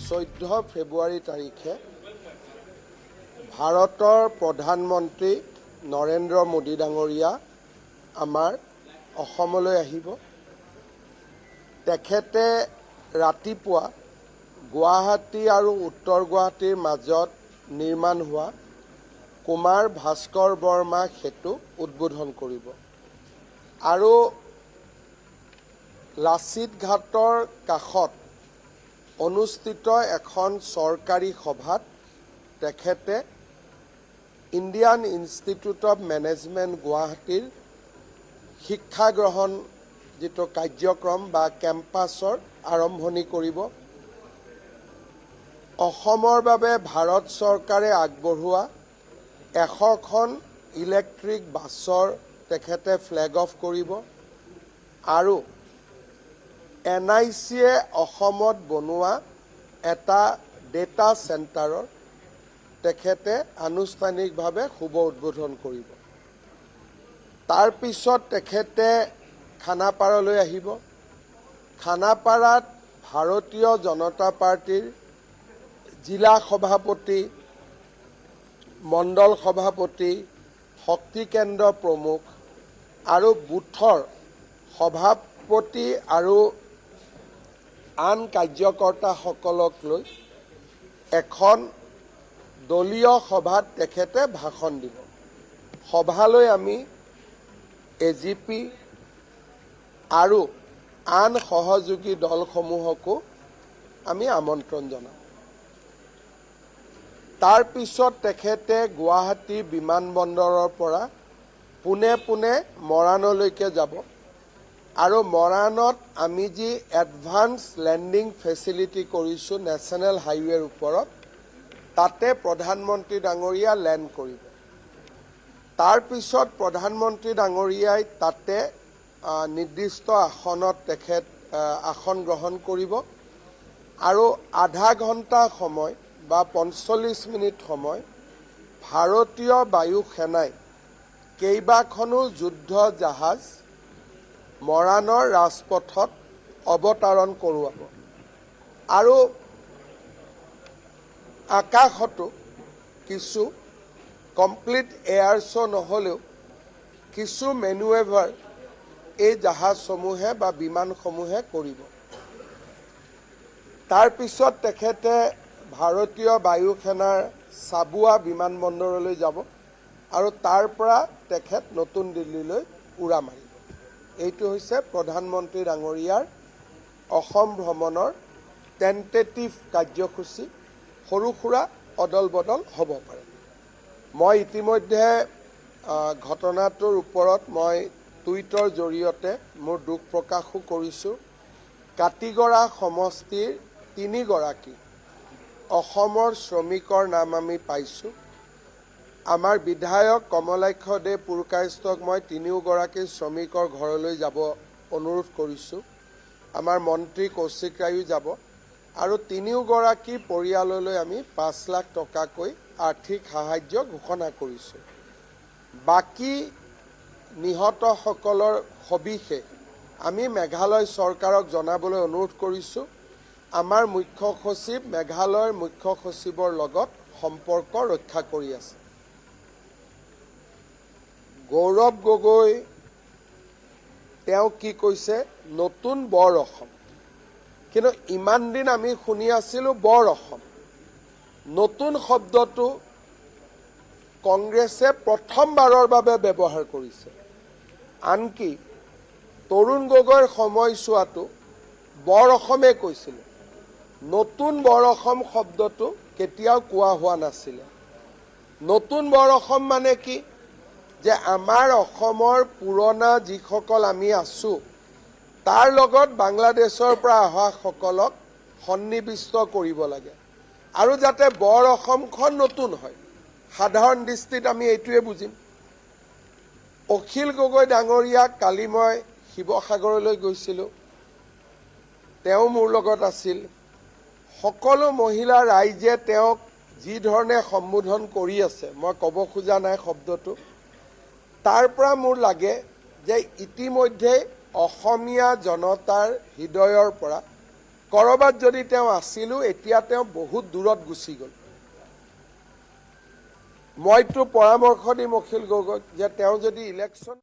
14 ফেব্ৰুৱাৰী তাৰিখে ভাৰতৰ প্ৰধানমন্ত্ৰী নৰেন্দ্ৰ মোদী ডাঙৰীয়া আমাৰ অসমলৈ আহিব। তেখেতে ৰাতিপুৱা গুৱাহাটী আৰু উত্তৰ গুৱাহাটীৰ মাজত নিৰ্মাণ হোৱা কুমাৰ ভাস্কৰ বৰ্মা সেতু উদ্বোধন কৰিব আৰু লাচিত ঘাটৰ কাষত অনুষ্ঠিত এখন চৰকাৰী সভাত তেখেতে ইণ্ডিয়ান ইনষ্টিটিউট অফ মেনেজমেণ্ট গুৱাহাটীৰ শিক্ষা গ্ৰহণ যিটো কাৰ্যক্ৰম বা কেম্পাছৰ আৰম্ভণি কৰিব। অসমৰ বাবে ভাৰত চৰকাৰে আগবঢ়োৱা 100খন ইলেক্ট্ৰিক বাছৰ তেখেতে ফ্লেগ অফ কৰিব আৰু NIC-য়ে অসমত বনোৱা এটা ডেটা চেণ্টাৰৰ তেখেতে আনুষ্ঠানিকভাৱে শুভ উদ্বোধন কৰিব। তাৰ পিছত তেখেতে খানাপাৰালৈ আহিব। খানাপাৰাত ভাৰতীয় জনতা পাৰ্টিৰ জিলা সভাপতি, মণ্ডল সভাপতি, শক্তি কেন্দ্ৰ প্ৰমুখ আৰু বুথৰ সভাপতি আৰু আন কাৰ্যকৰ্তাসকলক লৈ এখন দলীয় সভাত তেখেতে ভাষণ দিব। সভালৈ আমি AGP আৰু আন সহযোগী দলসমূহকো আমি আমন্ত্ৰণ জনাম। তাৰ পিছত তেখেতে গুৱাহাটী বিমানবন্দৰৰ পৰা পোনে মৰাণলৈকে যাব আৰু মৰাণত আমি যি এডভান্স লেণ্ডিং ফেচিলিটি কৰিছোঁ নেশ্যনেল হাইৱেৰ ওপৰত, তাতে প্ৰধানমন্ত্ৰী ডাঙৰীয়া লেণ্ড কৰিব। তাৰ পিছত প্ৰধানমন্ত্ৰী ডাঙৰীয়াই তাতে নিৰ্দিষ্ট আসনত তেখেত আসন গ্ৰহণ কৰিব আৰু আধা ঘণ্টা সময় বা 45 মিনিট সময় ভাৰতীয় বায়ু সেনাই কেইবাখনো যুদ্ধ জাহাজ মৰাণৰ ৰাজপথত অৱতৰণ কৰোৱাব আৰু আকাশতো কিছু কমপ্লিট এয়াৰ শ্ব' নহ'লেও কিছু মেনুৱেভাৰ এই জাহাজসমূহে বা বিমানসমূহে কৰিব। তাৰ পিছত তেখেতে ভাৰতীয় বায়ু সেনাৰ চাবুৱা বিমানবন্দৰলৈ যাব আৰু তাৰ পৰা তেখেত নতুন দিল্লীলৈ উৰা মাৰিব। এইটো হৈছে প্ৰধানমন্ত্ৰী ডাঙৰীয়াৰ অসম ভ্ৰমণৰ টেণ্টেটিভ কাৰ্যসূচী। সৰু সুৰা অদল বদল হ'ব পাৰে। মই ইতিমধ্যে ঘটনাটোৰ ওপৰত মই টুইটৰ জৰিয়তে মোৰ দুখ প্ৰকাশো কৰিছোঁ। কাতিগড়া সমষ্টিৰ 3 গৰাকী অসমৰ শ্ৰমিকৰ নাম আমি পাইছোঁ। আমাৰ বিধায়ক কমলাক্ষ দে পুৰকায়স্থক মই 3 গৰাকী শ্ৰমিকৰ ঘৰলৈ যাব অনুৰোধ কৰিছোঁ। আমাৰ মন্ত্ৰী কৌশিক ৰায়ো যাব আৰু 3 গৰাকী পৰিয়াললৈ আমি 5 লাখ টকাকৈ আৰ্থিক সাহায্য ঘোষণা কৰিছোঁ। বাকী নিহতসকলৰ সবিশেষ আমি মেঘালয় চৰকাৰক জনাবলৈ অনুৰোধ কৰিছোঁ। আমাৰ মুখ্য সচিব মেঘালয়ৰ মুখ্য সচিবৰ লগত সম্পৰ্ক ৰক্ষা কৰি আছে। গৌৰৱ গগৈ তেওঁ কি কৈছে, নতুন বৰ অসম, কিন্তু ইমান দিন আমি শুনি আছিলোঁ বৰ অসম। নতুন শব্দটো কংগ্ৰেছে প্ৰথমবাৰৰ বাবে ব্যৱহাৰ কৰিছে। আনকি তৰুণ গগৈৰ সময়ছোৱাতো বৰ অসমে কৈছিলে। নতুন বৰ অসম শব্দটো কেতিয়াও কোৱা হোৱা নাছিলে। নতুন বৰ অসম মানে কি, যে আমাৰ অসমৰ পুৰণা যিসকল আমি আছোঁ তাৰ লগত বাংলাদেশৰ পৰা অহাসকলক সন্নিৱিষ্ট কৰিব লাগে আৰু যাতে বৰ অসমখন নতুন হয়। সাধাৰণ দৃষ্টিত আমি এইটোৱে বুজিম। অখিল গগৈ ডাঙৰীয়াক কালি মই শিৱসাগৰলৈ গৈছিলোঁ, তেওঁ মোৰ লগত আছিল। সকলো মহিলা ৰাইজে তেওঁক যি ধৰণে সম্বোধন কৰি আছে, মই ক'ব খোজা নাই শব্দটো, তাৰ পৰা মোৰ লাগে যে ইতিমধ্যে অসমীয়া জনতাৰ হৃদয়ৰ পৰা কৰবাত যদি তেওঁ আছিলো এতিয়া তেওঁ বহুত দূৰত গুচি গ'ল মইতো পৰামৰ্শ দিম অখিল গগৈক যে তেওঁ যদি ইলেকশ্যন